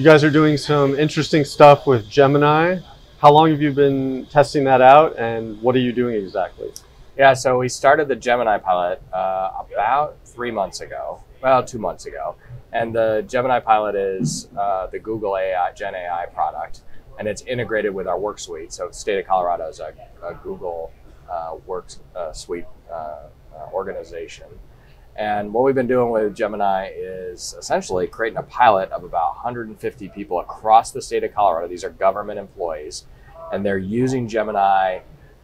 You guys are doing some interesting stuff with Gemini. How long have you been testing that out, and what are you doing exactly? Yeah, so we started the Gemini pilot about 3 months ago, well, 2 months ago. And the Gemini pilot is the Google AI, Gen AI product, and it's integrated with our work suite. So State of Colorado is a Google work suite organization. And what we've been doing with Gemini is essentially creating a pilot of about 150 people across the state of Colorado. These are government employees, and they're using Gemini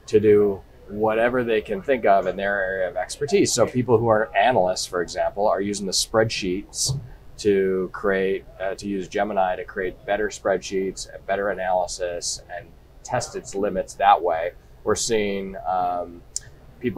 to do whatever they can think of in their area of expertise. So people who are analysts, for example, are using the spreadsheets to create, to use Gemini to create better spreadsheets, better analysis, and test its limits that way. We're seeing a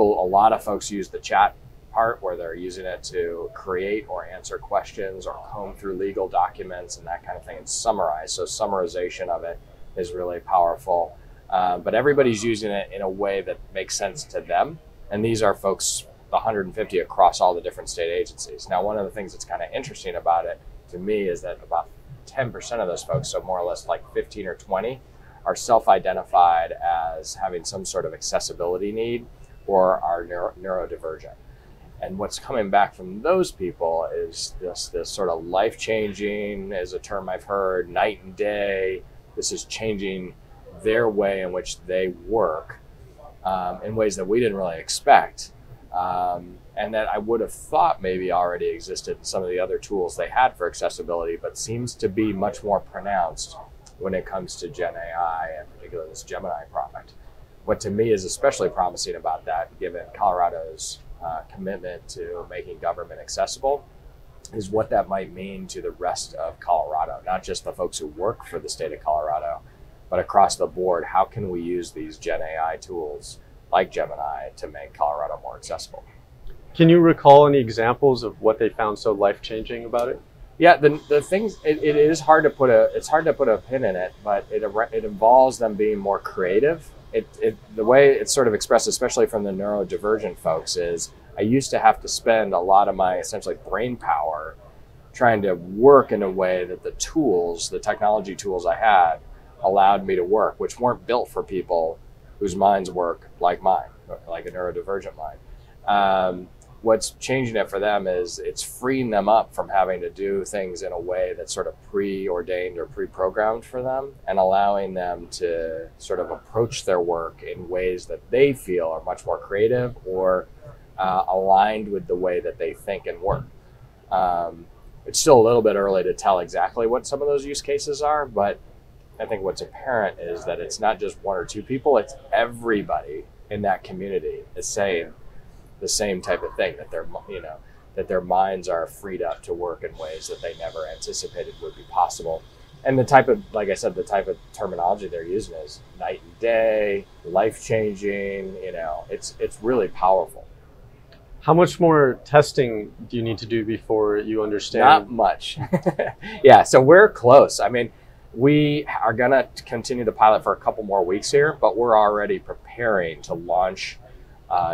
lot of folks use the chat part where they're using it to create or answer questions or comb through legal documents and that kind of thing and summarize. So summarization of it is really powerful. But everybody's using it in a way that makes sense to them. And these are folks, the 150 across all the different state agencies. Now, one of the things that's kind of interesting about it to me is that about 10% of those folks, so more or less like 15 or 20, are self-identified as having some sort of accessibility need or are neurodivergent. And what's coming back from those people is this sort of life-changing, is a term I've heard, night and day. This is changing their way in which they work in ways that we didn't really expect. And that I would have thought maybe already existed in some of the other tools they had for accessibility, but seems to be much more pronounced when it comes to Gen AI, and particularly this Gemini product. What to me is especially promising about that, given Colorado's commitment to making government accessible, is what that might mean to the rest of Colorado, not just the folks who work for the state of Colorado, but across the board. How can we use these Gen AI tools like Gemini to make Colorado more accessible? Can you recall any examples of what they found so life-changing about it? Yeah, the things, it is hard to put a pin in it, but it involves them being more creative. The way it's sort of expressed, especially from the neurodivergent folks, is I used to have to spend a lot of my essentially brain power trying to work in a way that the tools, the technology tools I had, allowed me to work, which weren't built for people whose minds work like mine, like a neurodivergent mind. What's changing it for them is it's freeing them up from having to do things in a way that's sort of preordained or pre-programmed for them, and allowing them to sort of approach their work in ways that they feel are much more creative or aligned with the way that they think and work. It's still a little bit early to tell exactly what some of those use cases are, but I think what's apparent is that it's not just one or two people, it's everybody in that community is saying the same type of thing, that their minds are freed up to work in ways that they never anticipated would be possible. And the type of, like I said, the type of terminology they're using is night and day, life-changing, it's really powerful. How much more testing do you need to do before you understand? Not much. Yeah, so we're close. I mean, we are gonna continue the pilot for a couple more weeks here, but we're already preparing to launch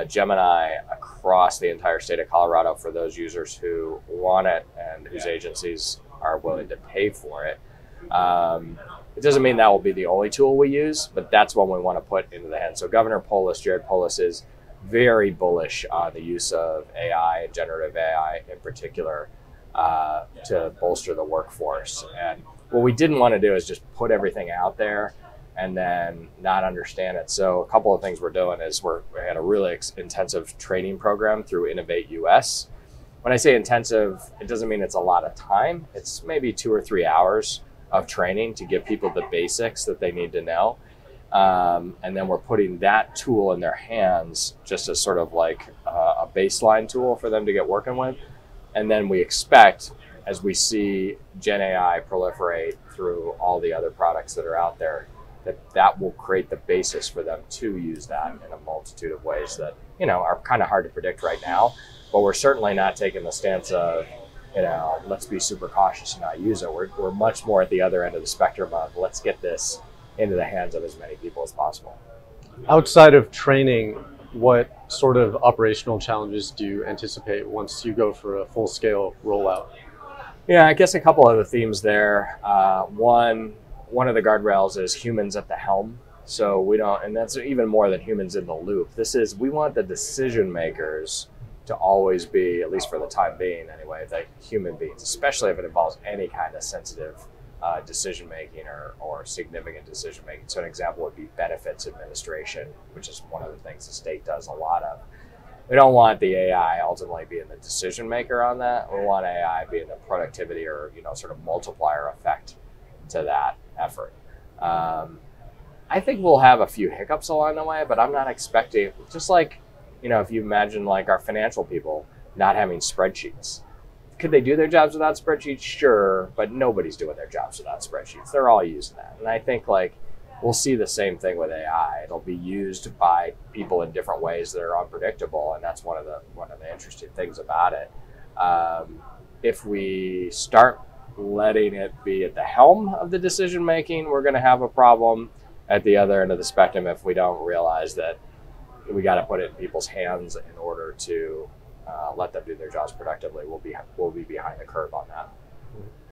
Gemini across the entire state of Colorado for those users who want it and whose agencies are willing to pay for it. It doesn't mean that will be the only tool we use, but that's one we want to put into the hands. So Governor Polis, Jared Polis, is very bullish on the use of AI, generative AI in particular, to bolster the workforce. And what we didn't want to do is just put everything out there and then not understand it. So a couple of things we're doing is we had a really intensive training program through Innovate US. When I say intensive, it doesn't mean it's a lot of time. It's maybe 2 or 3 hours of training to give people the basics that they need to know. And then we're putting that tool in their hands just as sort of like a baseline tool for them to get working with. And then we expect, as we see Gen AI proliferate through all the other products that are out there, that will create the basis for them to use that in a multitude of ways that, are kind of hard to predict right now. But we're certainly not taking the stance of, let's be super cautious and not use it. We're much more at the other end of the spectrum of let's get this into the hands of as many people as possible. Outside of training, what sort of operational challenges do you anticipate once you go for a full-scale rollout? Yeah, I guess a couple of the themes there. One of the guardrails is humans at the helm. So we don't, and that's even more than humans in the loop. We want the decision makers to always be, at least for the time being anyway, the human beings, especially if it involves any kind of sensitive decision making or significant decision making. So an example would be benefits administration, which is one of the things the state does a lot of. We don't want the AI ultimately being the decision maker on that. We want AI being the productivity or sort of multiplier effect to that effort. I think we'll have a few hiccups along the way, but I'm not expecting, just like if you imagine like our financial people not having spreadsheets. Could they do their jobs without spreadsheets? Sure, but nobody's doing their jobs without spreadsheets. They're all using that. And I think like we'll see the same thing with AI. It'll be used by people in different ways that are unpredictable, and that's one of the interesting things about it. If we start letting it be at the helm of the decision making, we're going to have a problem at the other end of the spectrum if we don't realize that we got to put it in people's hands in order to let them do their jobs productively. We'll be behind the curve on that.